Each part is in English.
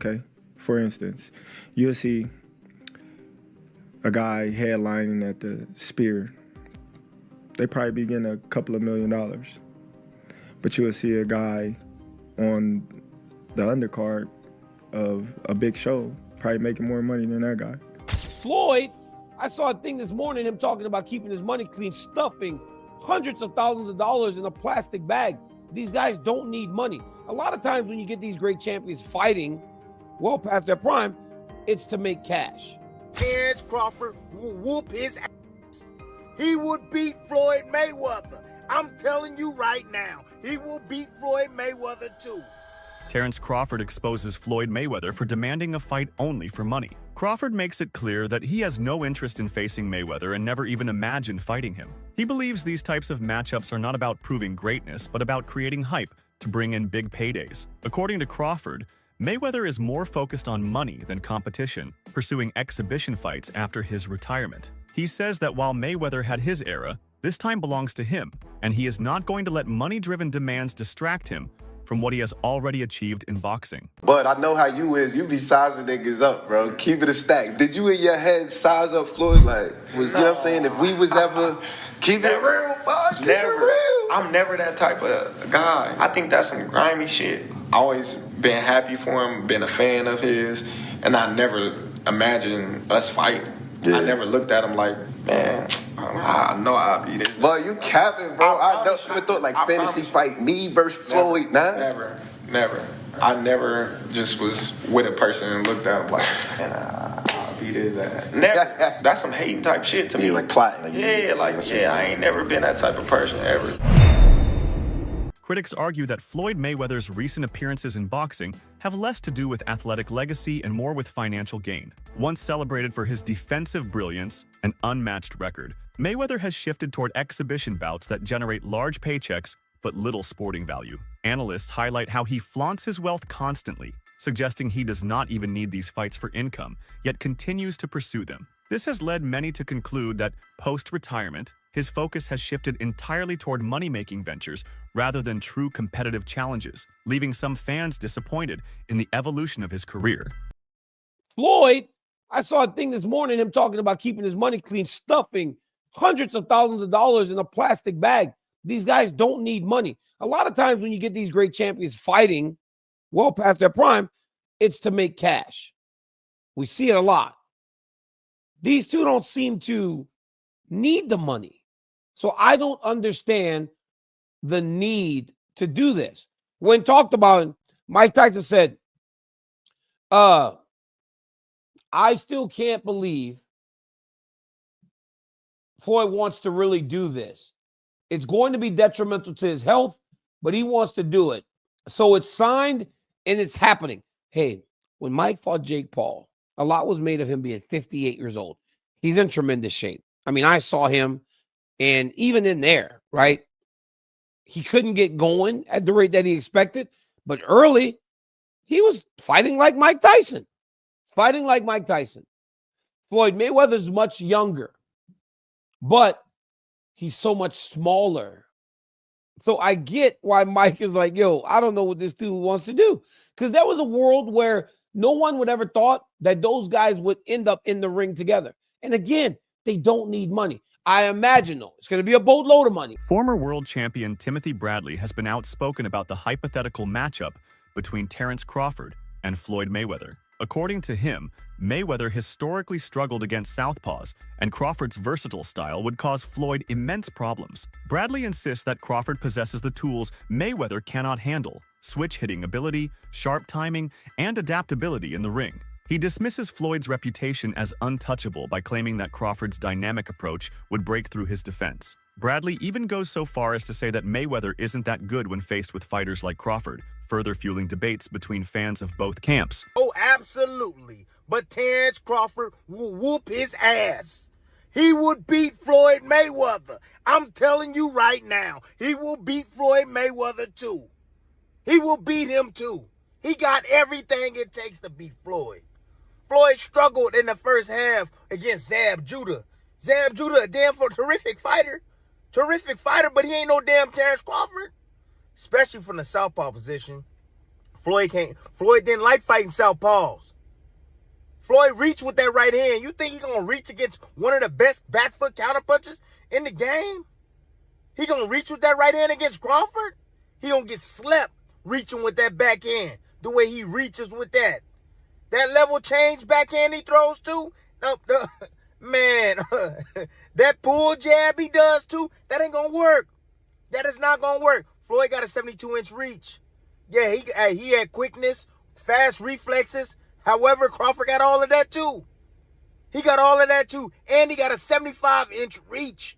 okay? For instance, you'll see a guy headlining at the Spear. They probably be getting a couple of $1 million. But you'll see a guy on the undercard of a big show probably making more money than that guy. Floyd, I saw a thing this morning, him talking about keeping his money clean, stuffing hundreds of thousands of dollars in a plastic bag. These guys don't need money. A lot of times when you get these great champions fighting well past their prime, it's to make cash. Terence Crawford will whoop his ass. He would beat Floyd Mayweather. I'm telling you right now, he will beat Floyd Mayweather too. Terence Crawford exposes Floyd Mayweather for demanding a fight only for money. Crawford makes it clear that he has no interest in facing Mayweather and never even imagined fighting him. He believes these types of matchups are not about proving greatness, but about creating hype to bring in big paydays. According to Crawford, Mayweather is more focused on money than competition, pursuing exhibition fights after his retirement. He says that while Mayweather had his era, this time belongs to him, and he is not going to let money-driven demands distract him from what he has already achieved in boxing. But I know how you is. You be sizing niggas up, bro. Keep it a stack. Did you in your head size up Floyd? Like, you know what I'm saying? If we was ever, keep it real, boss. Keep it real. I'm never that type of guy. I think that's some grimy shit. I always been happy for him, been a fan of his, and I never imagined us fighting. Yeah. I never looked at him like, man, I know I'll be this. But you capping, bro. I don't even thought like fantasy fight me versus Floyd. Nah. Never. I never just was with a person and looked at him like, man, I'll beat his ass. Never. That's some hating type shit to me. Like plotting. I ain't never been that type of person ever. Critics argue that Floyd Mayweather's recent appearances in boxing have less to do with athletic legacy and more with financial gain. Once celebrated for his defensive brilliance and unmatched record, Mayweather has shifted toward exhibition bouts that generate large paychecks but little sporting value. Analysts highlight how he flaunts his wealth constantly, suggesting he does not even need these fights for income, yet continues to pursue them. This has led many to conclude that, post-retirement, his focus has shifted entirely toward money-making ventures rather than true competitive challenges, leaving some fans disappointed in the evolution of his career. Floyd, I saw a thing this morning, him talking about keeping his money clean, stuffing hundreds of thousands of dollars in a plastic bag. These guys don't need money. A lot of times when you get these great champions fighting well past their prime, it's to make cash. We see it a lot. These two don't seem to need the money. So I don't understand the need to do this. When talked about it, Mike Tyson said, I still can't believe Floyd wants to really do this. It's going to be detrimental to his health, but he wants to do it. So it's signed and it's happening. Hey, when Mike fought Jake Paul, a lot was made of him being 58 years old. He's in tremendous shape. I mean, I saw him, and even in there, right, he couldn't get going at the rate that he expected. But early, he was fighting like Mike Tyson. Floyd Mayweather's much younger, but he's so much smaller. So I get why Mike is like, yo, I don't know what this dude wants to do. Because there was a world where no one would ever thought that those guys would end up in the ring together. And again, they don't need money. I imagine, though, it's going to be a boatload of money. Former world champion Timothy Bradley has been outspoken about the hypothetical matchup between Terence Crawford and Floyd Mayweather. According to him, Mayweather historically struggled against southpaws, and Crawford's versatile style would cause Floyd immense problems. Bradley insists that Crawford possesses the tools Mayweather cannot handle: switch-hitting ability, sharp timing, and adaptability in the ring. He dismisses Floyd's reputation as untouchable by claiming that Crawford's dynamic approach would break through his defense. Bradley even goes so far as to say that Mayweather isn't that good when faced with fighters like Crawford, further fueling debates between fans of both camps. Oh, absolutely. But Terence Crawford will whoop his ass. He would beat Floyd Mayweather. I'm telling you right now, he will beat Floyd Mayweather too. He will beat him too. He got everything it takes to beat Floyd. Floyd struggled in the first half against Zab Judah. Zab Judah, a damn terrific fighter. Terrific fighter, but he ain't no damn Terence Crawford. Especially from the southpaw position. Floyd didn't like fighting southpaws. Floyd reached with that right hand. You think he's going to reach against one of the best back foot counterpunchers in the game? He going to reach with that right hand against Crawford? He going to get slept reaching with that backhand, the way he reaches with that. That level change backhand he throws too? Man, that pull jab he does too, that ain't going to work. That is not going to work. Floyd got a 72-inch reach. Yeah, he had quickness, fast reflexes. However, Crawford got all of that too. He got all of that too. And he got a 75-inch reach.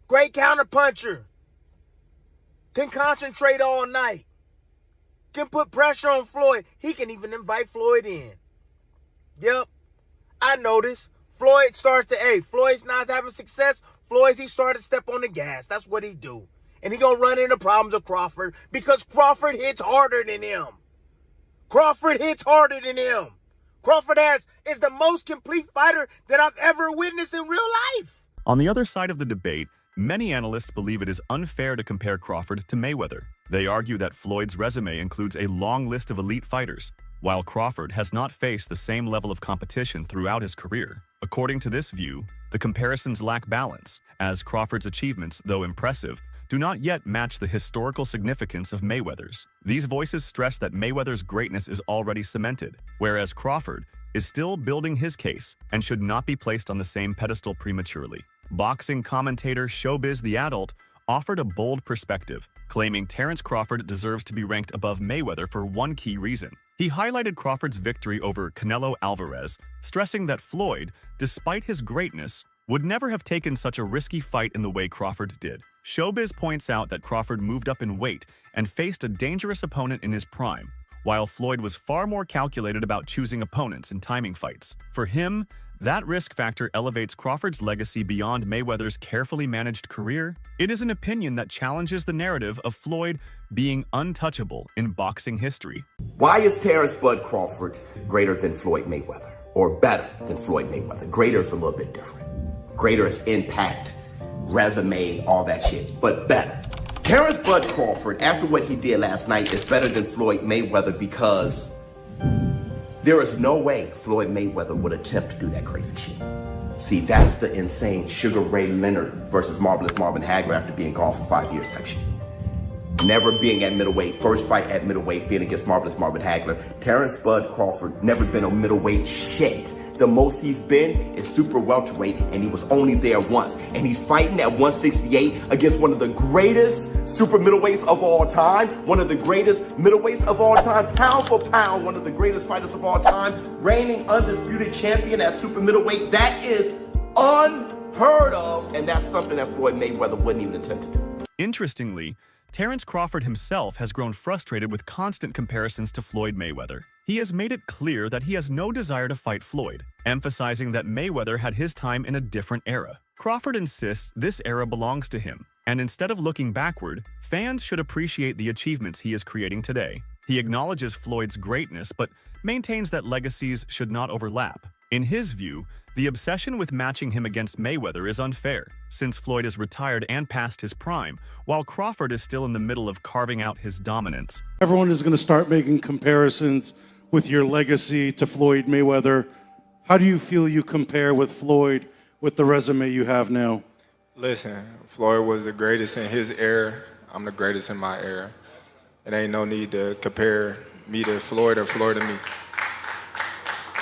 Great counterpuncher. Can concentrate all night. Can put pressure on Floyd. He can even invite Floyd in. Yep. I noticed. Floyd's not having success. He started to step on the gas. That's what he do. And he gonna run into problems with Crawford because Crawford hits harder than him. Crawford is the most complete fighter that I've ever witnessed in real life. On the other side of the debate, many analysts believe it is unfair to compare Crawford to Mayweather. They argue that Floyd's resume includes a long list of elite fighters, while Crawford has not faced the same level of competition throughout his career. According to this view, the comparisons lack balance, as Crawford's achievements, though impressive, do not yet match the historical significance of Mayweather's. These voices stress that Mayweather's greatness is already cemented, whereas Crawford is still building his case and should not be placed on the same pedestal prematurely. Boxing commentator Showbiz the Adult offered a bold perspective, claiming Terence Crawford deserves to be ranked above Mayweather for one key reason. He highlighted Crawford's victory over Canelo Alvarez, stressing that Floyd, despite his greatness, would never have taken such a risky fight in the way Crawford did. Showbiz points out that Crawford moved up in weight and faced a dangerous opponent in his prime, while Floyd was far more calculated about choosing opponents and timing fights. For him, that risk factor elevates Crawford's legacy beyond Mayweather's carefully managed career. It is an opinion that challenges the narrative of Floyd being untouchable in boxing history. Why is Terence Bud Crawford greater than Floyd Mayweather? Or better than Floyd Mayweather? Greater is a little bit different. Greater is impact, resume, all that shit, but better. Terence Bud Crawford, after what he did last night, is better than Floyd Mayweather because there is no way Floyd Mayweather would attempt to do that crazy shit. See, that's the insane Sugar Ray Leonard versus Marvelous Marvin Hagler after being gone for 5 years type shit. Never being at middleweight, first fight at middleweight, being against Marvelous Marvin Hagler. Terence Bud Crawford never been on middleweight shit. The most he's been is super welterweight, and he was only there once. And he's fighting at 168 against one of the greatest super middleweights of all time, one of the greatest middleweights of all time, pound for pound, one of the greatest fighters of all time, reigning undisputed champion at super middleweight. That is unheard of, and that's something that Floyd Mayweather wouldn't even attempt to do. Interestingly, Terence Crawford himself has grown frustrated with constant comparisons to Floyd Mayweather. He has made it clear that he has no desire to fight Floyd, emphasizing that Mayweather had his time in a different era. Crawford insists this era belongs to him, and instead of looking backward, fans should appreciate the achievements he is creating today. He acknowledges Floyd's greatness, but maintains that legacies should not overlap. In his view, the obsession with matching him against Mayweather is unfair, since Floyd is retired and past his prime, while Crawford is still in the middle of carving out his dominance. Everyone is going to start making comparisons with your legacy to Floyd Mayweather. How do you feel you compare with Floyd with the resume you have now? Listen, Floyd was the greatest in his era. I'm the greatest in my era. It ain't no need to compare me to Floyd or Floyd to me.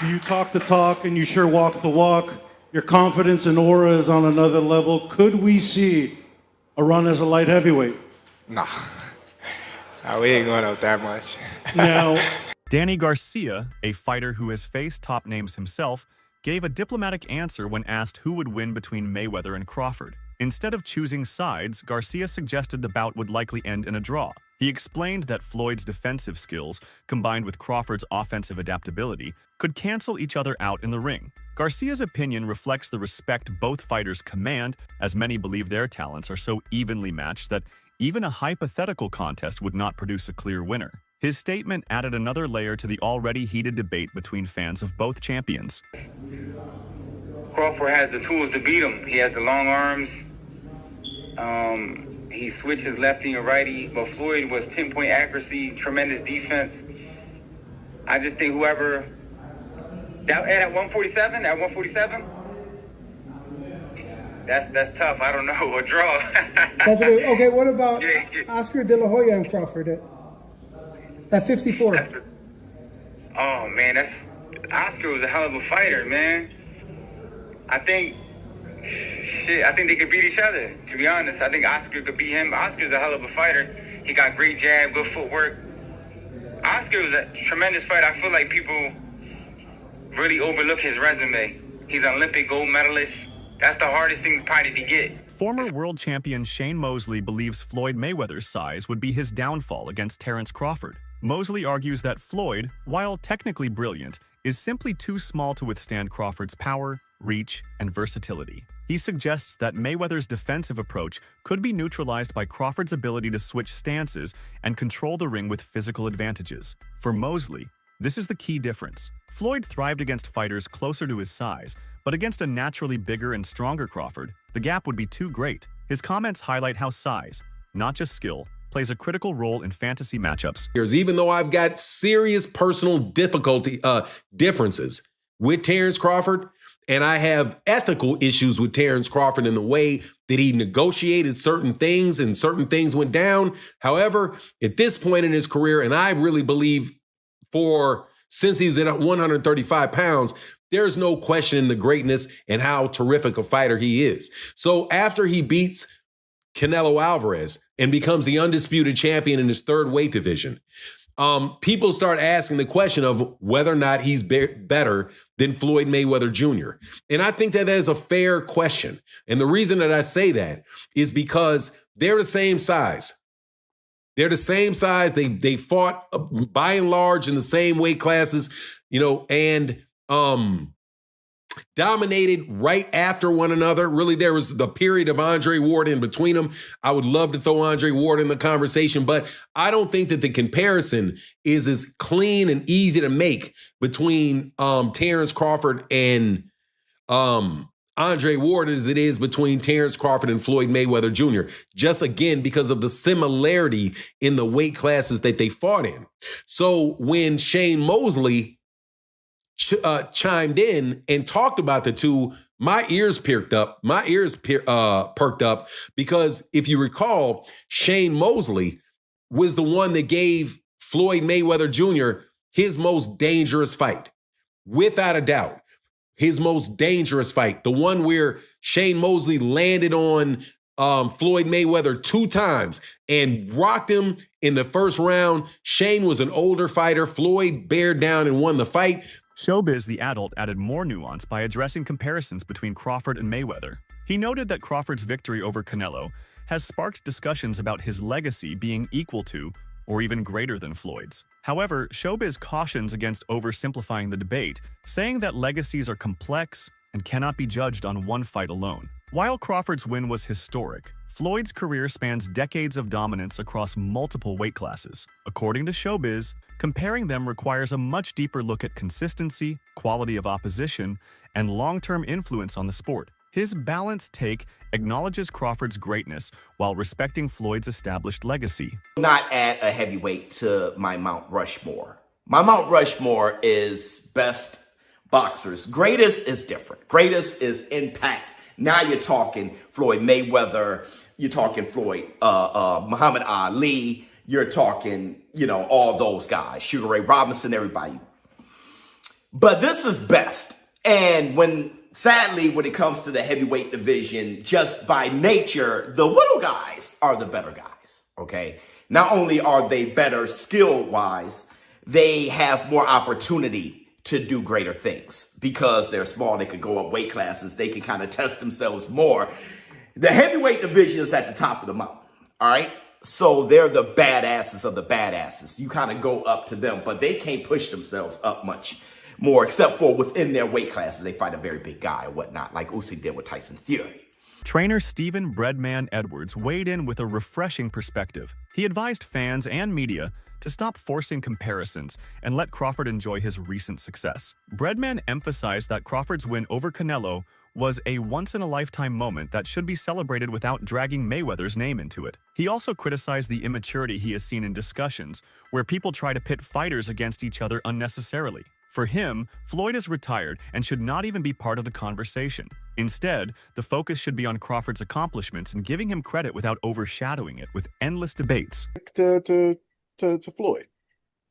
You talk the talk and you sure walk the walk. Your confidence and aura is on another level. Could we see a run as a light heavyweight? Nah, we ain't going up that much. Now, Danny Garcia, a fighter who has faced top names himself, gave a diplomatic answer when asked who would win between Mayweather and Crawford. Instead of choosing sides, Garcia suggested the bout would likely end in a draw. He explained that Floyd's defensive skills, combined with Crawford's offensive adaptability, could cancel each other out in the ring. Garcia's opinion reflects the respect both fighters command, as many believe their talents are so evenly matched that even a hypothetical contest would not produce a clear winner. His statement added another layer to the already heated debate between fans of both champions. Crawford has the tools to beat him. He has the long arms. He switched his lefty and righty, but Floyd was pinpoint accuracy, tremendous defense. I just think whoever that at 147, that's tough. I don't know. A draw. Okay, what about Oscar De La Hoya and Crawford at 54? Oh man, Oscar was a hell of a fighter, man. I think they could beat each other, to be honest. I think Oscar could beat him. Oscar's a hell of a fighter. He got great jab, good footwork. Oscar was a tremendous fighter. I feel like people really overlook his resume. He's an Olympic gold medalist. That's the hardest thing probably to get. Former world champion Shane Mosley believes Floyd Mayweather's size would be his downfall against Terence Crawford. Mosley argues that Floyd, while technically brilliant, is simply too small to withstand Crawford's power, reach, and versatility. He suggests that Mayweather's defensive approach could be neutralized by Crawford's ability to switch stances and control the ring with physical advantages. For Mosley, this is the key difference. Floyd thrived against fighters closer to his size, but against a naturally bigger and stronger Crawford, the gap would be too great. His comments highlight how size, not just skill, plays a critical role in fantasy matchups. Even though I've got serious personal differences with Terence Crawford, and I have ethical issues with Terence Crawford in the way that he negotiated certain things and certain things went down. However, at this point in his career, and I really believe since he's at 135 pounds, there's no questioning the greatness and how terrific a fighter he is. So after he beats Canelo Alvarez and becomes the undisputed champion in his third weight division, people start asking the question of whether or not he's better than Floyd Mayweather Jr. And I think that is a fair question. And the reason that I say that is because they're the same size. They're the same size. They fought by and large in the same weight classes, and dominated right after one another. Really, there was the period of Andre Ward in between them. I would love to throw Andre Ward in the conversation, but I don't think that the comparison is as clean and easy to make between Terence Crawford and Andre Ward as it is between Terence Crawford and Floyd Mayweather Jr. Just again, because of the similarity in the weight classes that they fought in. So when Shane Mosley chimed in and talked about the two, my ears perked up. Perked up because if you recall, Shane Mosley was the one that gave Floyd Mayweather Jr. his most dangerous fight, without a doubt. His most dangerous fight, the one where Shane Mosley landed on Floyd Mayweather 2 times and rocked him in the first round. Shane was an older fighter. Floyd bared down and won the fight. Showbiz the Adult added more nuance by addressing comparisons between Crawford and Mayweather. He noted that Crawford's victory over Canelo has sparked discussions about his legacy being equal to or even greater than Floyd's. However, Showbiz cautions against oversimplifying the debate, saying that legacies are complex and cannot be judged on one fight alone. While Crawford's win was historic, Floyd's career spans decades of dominance across multiple weight classes. According to Showbiz, comparing them requires a much deeper look at consistency, quality of opposition, and long-term influence on the sport. His balanced take acknowledges Crawford's greatness while respecting Floyd's established legacy. Not add a heavyweight to my Mount Rushmore. My Mount Rushmore is best boxers. Greatest is different. Greatest is impact. Now you're talking Floyd Mayweather, you're talking Muhammad Ali, you're talking, all those guys, Sugar Ray Robinson, everybody. But this is best. And sadly, when it comes to the heavyweight division, just by nature, the little guys are the better guys, okay? Not only are they better skill-wise, they have more opportunity to do greater things. Because they're small, they can go up weight classes, they can kind of test themselves more. The heavyweight division is at the top of the mountain, all right? So they're the badasses of the badasses. You kind of go up to them, but they can't push themselves up much more, except for within their weight classes. They fight a very big guy or whatnot, like Usyk did with Tyson Fury. Trainer Stephen Breadman Edwards weighed in with a refreshing perspective. He advised fans and media to stop forcing comparisons and let Crawford enjoy his recent success. Breadman emphasized that Crawford's win over Canelo was a once-in-a-lifetime moment that should be celebrated without dragging Mayweather's name into it. He also criticized the immaturity he has seen in discussions, where people try to pit fighters against each other unnecessarily. For him, Floyd is retired and should not even be part of the conversation. Instead, the focus should be on Crawford's accomplishments and giving him credit without overshadowing it with endless debates. To Floyd.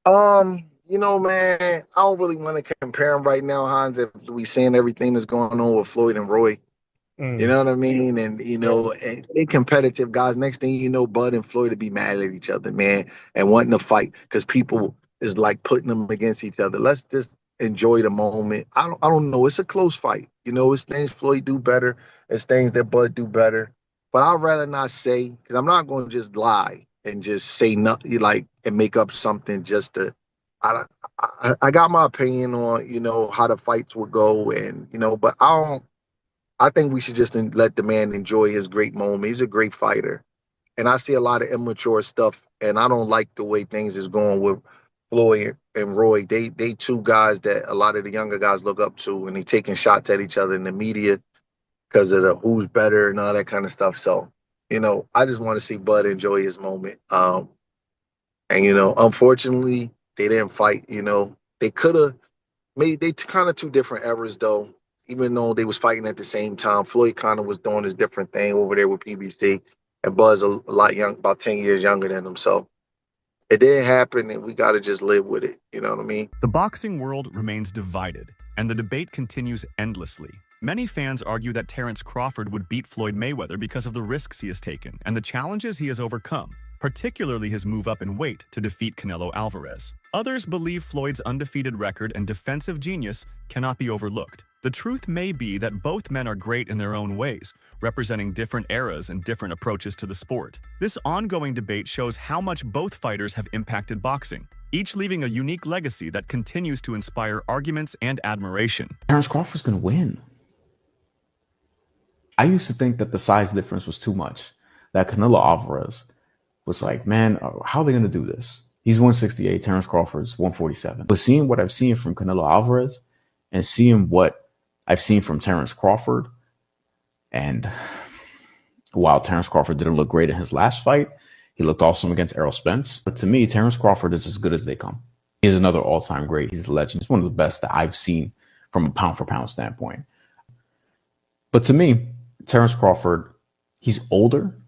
You know, man, I don't really want to compare him right now, Hans, if we seeing everything that's going on with Floyd and Roy. You know what I mean? And, you know, and they competitive guys. Next thing you know, Bud and Floyd to be mad at each other, man, and wanting to fight because people is like putting them against each other. Let's just enjoy the moment. I don't know. It's a close fight. You know, it's things Floyd do better. It's things that Bud do better. But I'd rather not say, because I'm not going to just lie and just say nothing, like, and make up something just to, I got my opinion on, you know, how the fights would go, and, you know, but I think we should just let the man enjoy his great moment. He's a great fighter. And I see a lot of immature stuff, and I don't like the way things is going with Floyd and Roy. They two guys that a lot of the younger guys look up to, and they taking shots at each other in the media because of the who's better and all that kind of stuff. So, you know, I just want to see Bud enjoy his moment. And, you know, unfortunately, they didn't fight. You know, they could have made, they kind of two different eras, though, even though they was fighting at the same time. Floyd kind of was doing his different thing over there with PBC, and Bud's a lot young, about 10 years younger than him. So it didn't happen, and we got to just live with it. You know what I mean? The boxing world remains divided, and the debate continues endlessly. Many fans argue that Terence Crawford would beat Floyd Mayweather because of the risks he has taken and the challenges he has overcome, particularly his move up in weight to defeat Canelo Alvarez. Others believe Floyd's undefeated record and defensive genius cannot be overlooked. The truth may be that both men are great in their own ways, representing different eras and different approaches to the sport. This ongoing debate shows how much both fighters have impacted boxing, each leaving a unique legacy that continues to inspire arguments and admiration. Terence Crawford's going to win. I used to think that the size difference was too much, that Canelo Alvarez was like, man, how are they going to do this? He's 168, Terence Crawford's 147. But seeing what I've seen from Canelo Alvarez and seeing what I've seen from Terence Crawford, and while Terence Crawford didn't look great in his last fight, he looked awesome against Errol Spence. But to me, Terence Crawford is as good as they come. He's another all-time great. He's a legend. He's one of the best that I've seen from a pound-for-pound standpoint. But to me, Terence Crawford, he's older,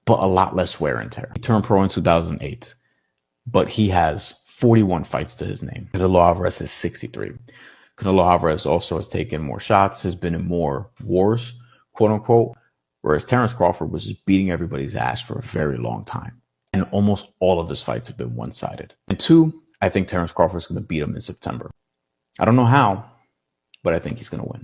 but a lot less wear and tear. He turned pro in 2008, but he has 41 fights to his name. Canelo Alvarez has 63. Canelo Alvarez also has taken more shots, has been in more wars, quote unquote, whereas Terence Crawford was just beating everybody's ass for a very long time. And almost all of his fights have been one-sided. And two, I think Terence Crawford is going to beat him in September. I don't know how, but I think he's going to win.